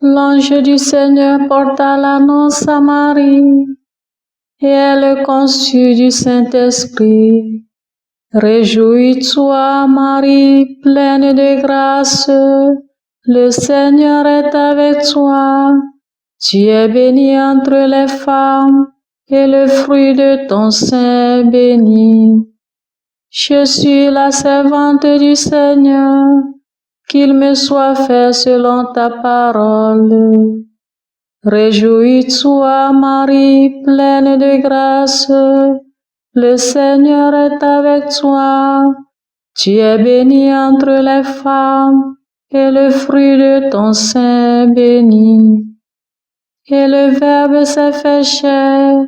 L'ange du Seigneur porta l'annonce à Marie, et elle conçut du Saint-Esprit. Réjouis-toi, Marie, pleine de grâce, le Seigneur est avec toi. Tu es bénie entre les femmes, et le fruit de ton sein est béni. Je suis la servante du Seigneur, qu'il me soit fait selon ta parole. Réjouis-toi, Marie, pleine de grâce, le Seigneur est avec toi. Tu es bénie entre les femmes, et le fruit de ton sein est béni. Et le Verbe s'est fait chair,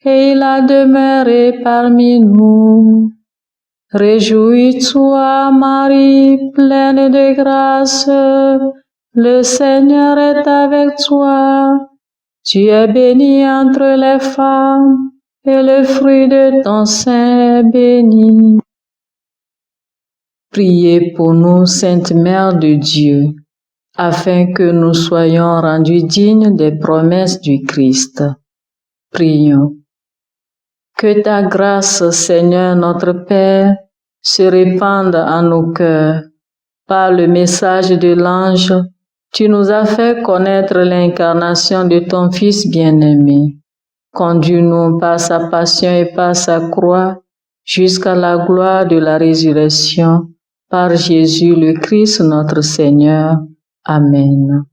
et il a demeuré parmi nous. Réjouis-toi, Marie, pleine de grâce, le Seigneur est avec toi. Tu es bénie entre les femmes, et le fruit de ton sein est béni. Priez pour nous, Sainte Mère de Dieu, afin que nous soyons rendus dignes des promesses du Christ. Prions. Que ta grâce, Seigneur notre Père, se répande en nos cœurs. Par le message de l'ange, tu nous as fait connaître l'incarnation de ton Fils bien-aimé. Conduis-nous par sa passion et par sa croix jusqu'à la gloire de la résurrection, par Jésus le Christ notre Seigneur. Amen.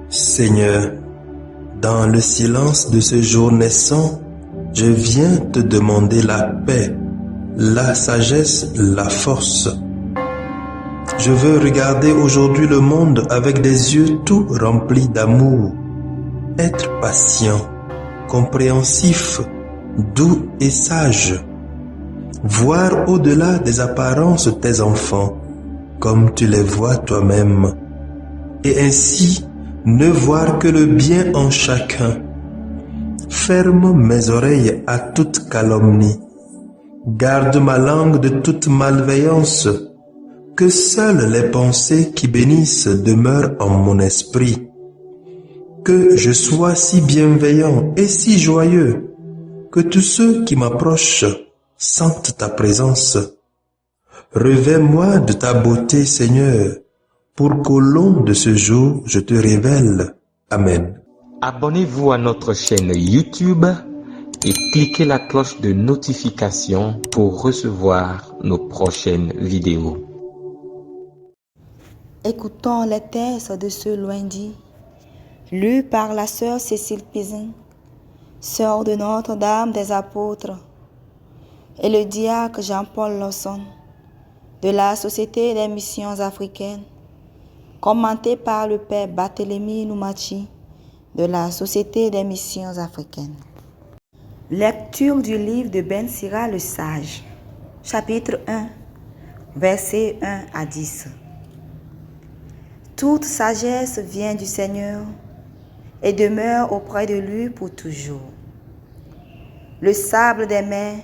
Seigneur, dans le silence de ce jour naissant, je viens te demander la paix, la sagesse, la force. Je veux regarder aujourd'hui le monde avec des yeux tout remplis d'amour, être patient, compréhensif, doux et sage, voir au-delà des apparences tes enfants, comme tu les vois toi-même, et ainsi ne voir que le bien en chacun. Ferme mes oreilles à toute calomnie. Garde ma langue de toute malveillance. Que seules les pensées qui bénissent demeurent en mon esprit. Que je sois si bienveillant et si joyeux, que tous ceux qui m'approchent sentent ta présence. Revêts-moi de ta beauté, Seigneur, pour qu'au long de ce jour, je te révèle. Amen. Abonnez-vous à notre chaîne YouTube et cliquez la cloche de notification pour recevoir nos prochaines vidéos. Écoutons les textes de ce lundi, lus par la sœur Cécile Pizin, sœur de Notre-Dame des Apôtres, et le diacre Jean-Paul Lawson, de la Société des Missions Africaines, commenté par le Père Barthélemy Noumachi, de la Société des Missions Africaines. Lecture du livre de Ben Sira le Sage, chapitre 1, versets 1 à 10. Toute sagesse vient du Seigneur et demeure auprès de lui pour toujours. Le sable des mers,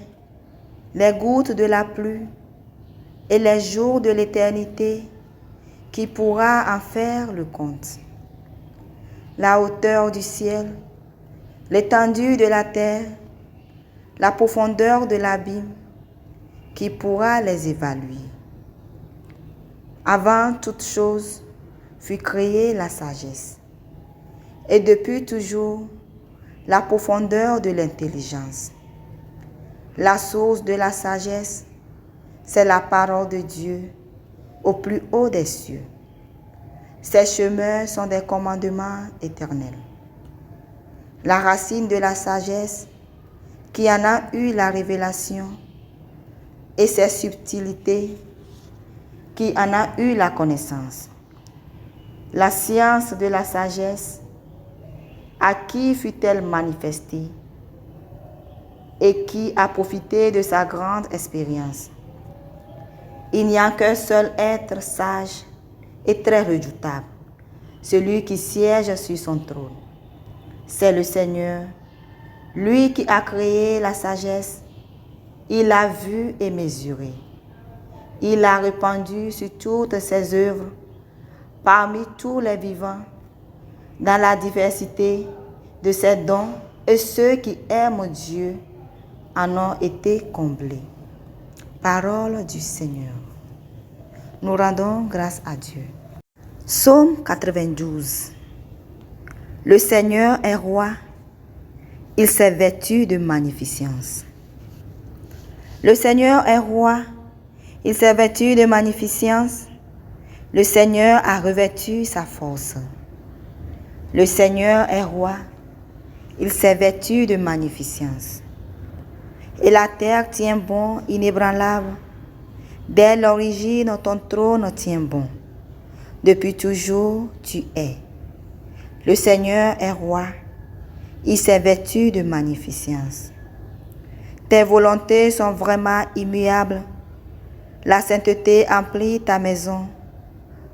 les gouttes de la pluie et les jours de l'éternité, qui pourra en faire le compte? La hauteur du ciel, l'étendue de la terre, la profondeur de l'abîme, qui pourra les évaluer? Avant toute chose fut créée la sagesse, et depuis toujours la profondeur de l'intelligence. La source de la sagesse, c'est la parole de Dieu au plus haut des cieux. Ses chemins sont des commandements éternels. La racine de la sagesse, qui en a eu la révélation, et ses subtilités, qui en a eu la connaissance. La science de la sagesse, à qui fut-elle manifestée et qui a profité de sa grande expérience? Il n'y a qu'un seul être sage et très redoutable, celui qui siège sur son trône. C'est le Seigneur, lui qui a créé la sagesse. Il l'a vue et mesurée. Il l'a répandue sur toutes ses œuvres, parmi tous les vivants, dans la diversité de ses dons, et ceux qui aiment Dieu en ont été comblés. Parole du Seigneur. Nous rendons grâce à Dieu. Psaume 92. Le Seigneur est roi, il s'est vêtu de magnificence. Le Seigneur est roi, il s'est vêtu de magnificence. Le Seigneur a revêtu sa force. Le Seigneur est roi, il s'est vêtu de magnificence. Et la terre tient bon, inébranlable. Dès l'origine, ton trône tient bon. Depuis toujours, tu es. Le Seigneur est roi, il s'est vêtu de magnificence. Tes volontés sont vraiment immuables. La sainteté emplit ta maison.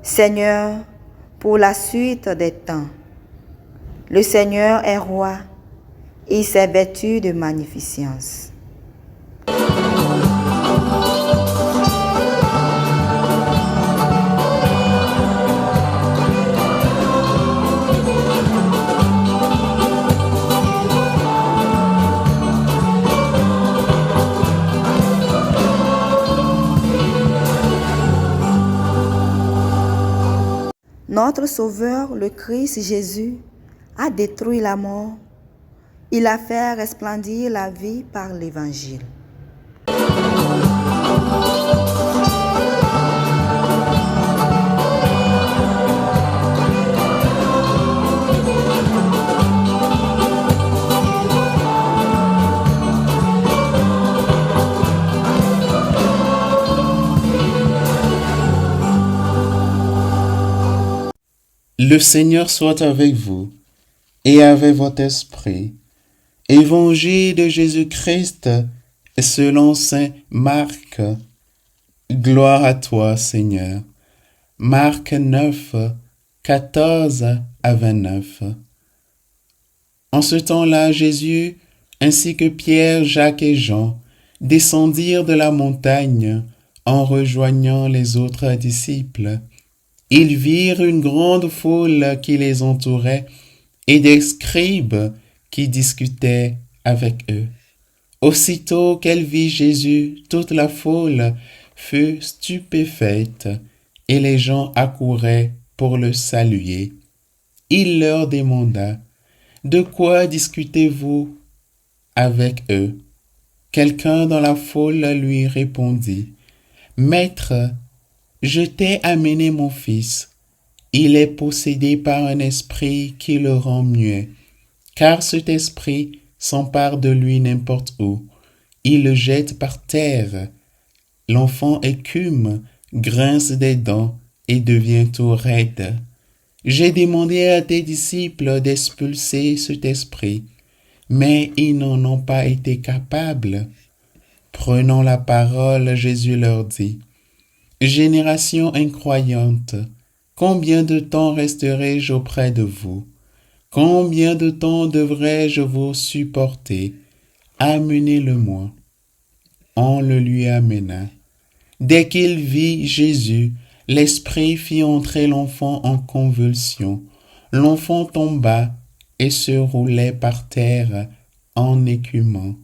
Seigneur, pour la suite des temps. Le Seigneur est roi, il s'est vêtu de magnificence. Notre Sauveur, le Christ Jésus, a détruit la mort. Il a fait resplendir la vie par l'Évangile. Le Seigneur soit avec vous et avec votre esprit. Évangile de Jésus-Christ selon saint Marc. Gloire à toi, Seigneur. Marc 9, 14 à 29. En ce temps-là, Jésus, ainsi que Pierre, Jacques et Jean, descendirent de la montagne en rejoignant les autres disciples. Ils virent une grande foule qui les entourait et des scribes qui discutaient avec eux. Aussitôt qu'elle vit Jésus, toute la foule fut stupéfaite et les gens accouraient pour le saluer. Il leur demanda: « De quoi discutez-vous avec eux ?» Quelqu'un dans la foule lui répondit: « Maître, je t'ai amené mon fils. Il est possédé par un esprit qui le rend muet, car cet esprit s'empare de lui n'importe où. Il le jette par terre. L'enfant écume, grince des dents et devient tout raide. J'ai demandé à tes disciples d'expulser cet esprit, mais ils n'en ont pas été capables. » Prenant la parole, Jésus leur dit: « Génération incroyante, combien de temps resterai-je auprès de vous? Combien de temps devrais-je vous supporter? Amenez-le-moi. » On le lui amena. Dès qu'il vit Jésus, l'esprit fit entrer l'enfant en convulsion. L'enfant tomba et se roulait par terre en écumant.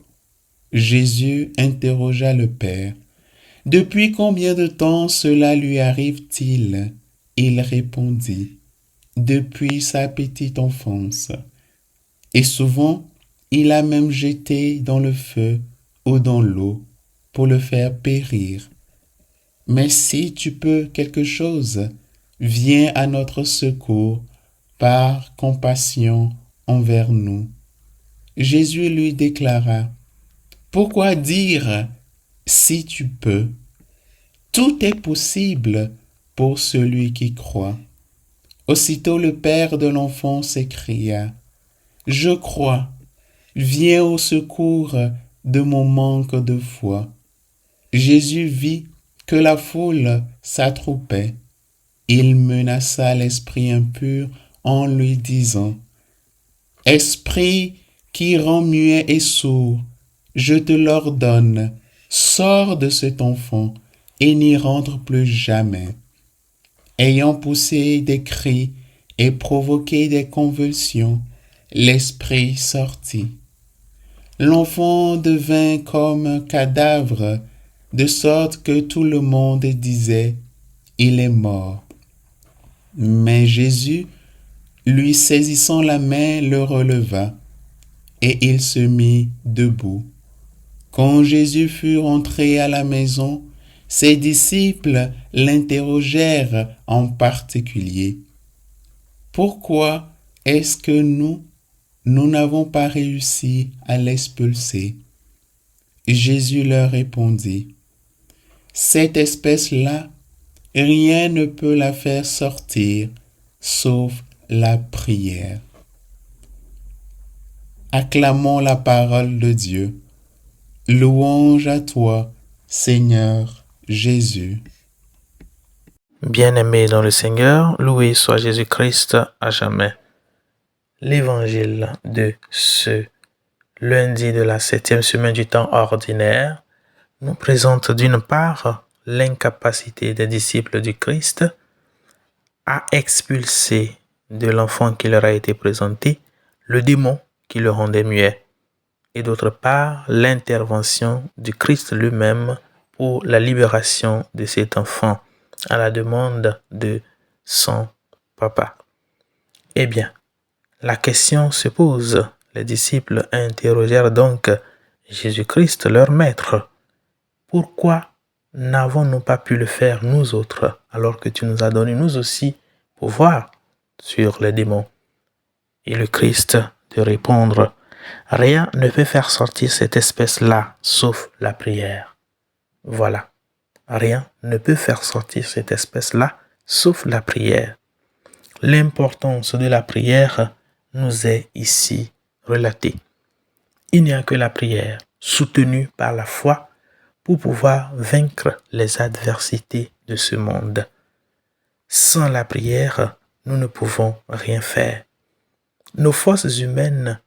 Jésus interrogea le Père: « Depuis combien de temps cela lui arrive-t-il » Il répondit: « Depuis sa petite enfance. Et souvent, il a même jeté dans le feu ou dans l'eau pour le faire périr. Mais si tu peux quelque chose, viens à notre secours par compassion envers nous. » Jésus lui déclara: Pourquoi dire « si tu peux » ? Tout est possible pour celui qui croit. Aussitôt le père de l'enfant s'écria « Je crois, viens au secours de mon manque de foi. » Jésus vit que la foule s'attroupait. Il menaça l'esprit impur en lui disant « Esprit qui rend muet et sourd, je te l'ordonne, sors de cet enfant et n'y rentre plus jamais. » Ayant poussé des cris et provoqué des convulsions, l'esprit sortit. L'enfant devint comme un cadavre, de sorte que tout le monde disait « Il est mort ». Mais Jésus, lui saisissant la main, le releva, et il se mit debout. Quand Jésus fut rentré à la maison, ses disciples l'interrogèrent en particulier. « Pourquoi est-ce que nous n'avons pas réussi à l'expulser ?» Jésus leur répondit, « Cette espèce-là, rien ne peut la faire sortir, sauf la prière. » Acclamons la parole de Dieu. Louange à toi, Seigneur Jésus. Bien-aimés dans le Seigneur, loué soit Jésus-Christ à jamais. L'évangile de ce lundi de la 7e semaine du temps ordinaire nous présente d'une part l'incapacité des disciples du Christ à expulser de l'enfant qui leur a été présenté le démon qui le rendait muet, et d'autre part l'intervention du Christ lui-même pour la libération de cet enfant à la demande de son papa. Eh bien, la question se pose. Les disciples interrogèrent donc Jésus-Christ, leur maître. Pourquoi n'avons-nous pas pu le faire nous autres, alors que tu nous as donné nous aussi pouvoir sur les démons? Et le Christ de répondre, rien ne peut faire sortir cette espèce-là, sauf la prière. Voilà. Rien ne peut faire sortir cette espèce-là, sauf la prière. L'importance de la prière nous est ici relatée. Il n'y a que la prière, soutenue par la foi, pour pouvoir vaincre les adversités de ce monde. Sans la prière, nous ne pouvons rien faire. Nos forces humaines,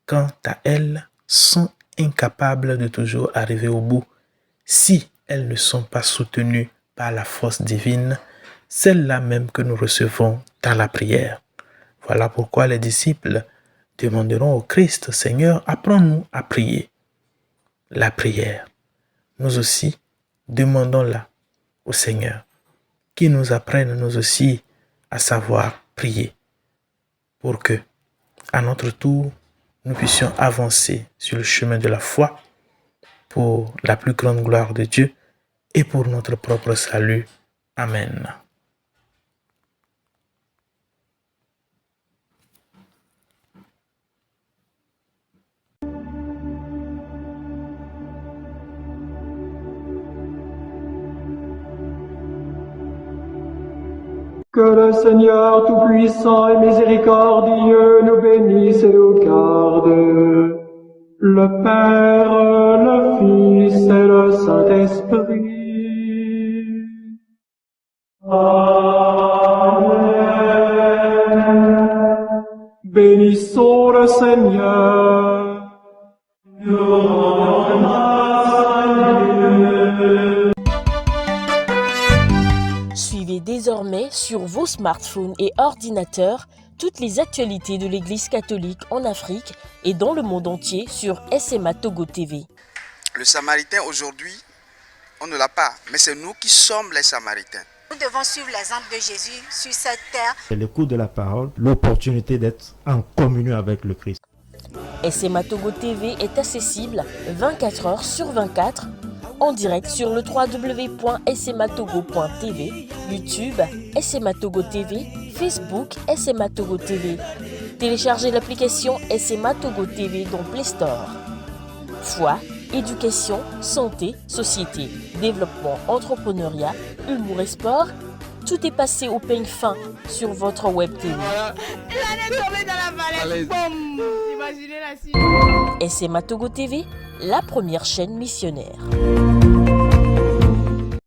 quant à elles, sont incapables de toujours arriver au bout si elles ne sont pas soutenues par la force divine, celle-là même que nous recevons dans la prière. Voilà pourquoi les disciples demanderont au Christ, Seigneur, apprends-nous à prier. La prière. Nous aussi, demandons-la au Seigneur, qui nous apprenne nous aussi à savoir prier, pour que, à notre tour, nous puissions avancer sur le chemin de la foi pour la plus grande gloire de Dieu et pour notre propre salut. Amen. Que le Seigneur Tout-Puissant et Miséricordieux nous bénisse et nous garde, le Père, le Fils et le Saint-Esprit. Amen. Bénissons le Seigneur. Nous rendons grâce à Dieu. Suivez désormais sur vos smartphones et ordinateurs toutes les actualités de l'Église catholique en Afrique et dans le monde entier sur SMA Togo TV. Le Samaritain aujourd'hui, on ne l'a pas, mais c'est nous qui sommes les Samaritains. Nous devons suivre l'exemple de Jésus sur cette terre. C'est l'écoute de la parole, l'opportunité d'être en communion avec le Christ. SMA Togo TV est accessible 24 heures sur 24 en direct sur le www.smatogo.tv, YouTube SMA Togo TV, Facebook SMA Togo TV. Téléchargez l'application SMA Togo TV dans Play Store. Foi, éducation, santé, société, développement, entrepreneuriat, humour et sport. Tout est passé au peigne fin sur votre web TV. Il est tombé dans la vallée. Boum. Imaginez la suite. SMA Togo TV, la première chaîne missionnaire.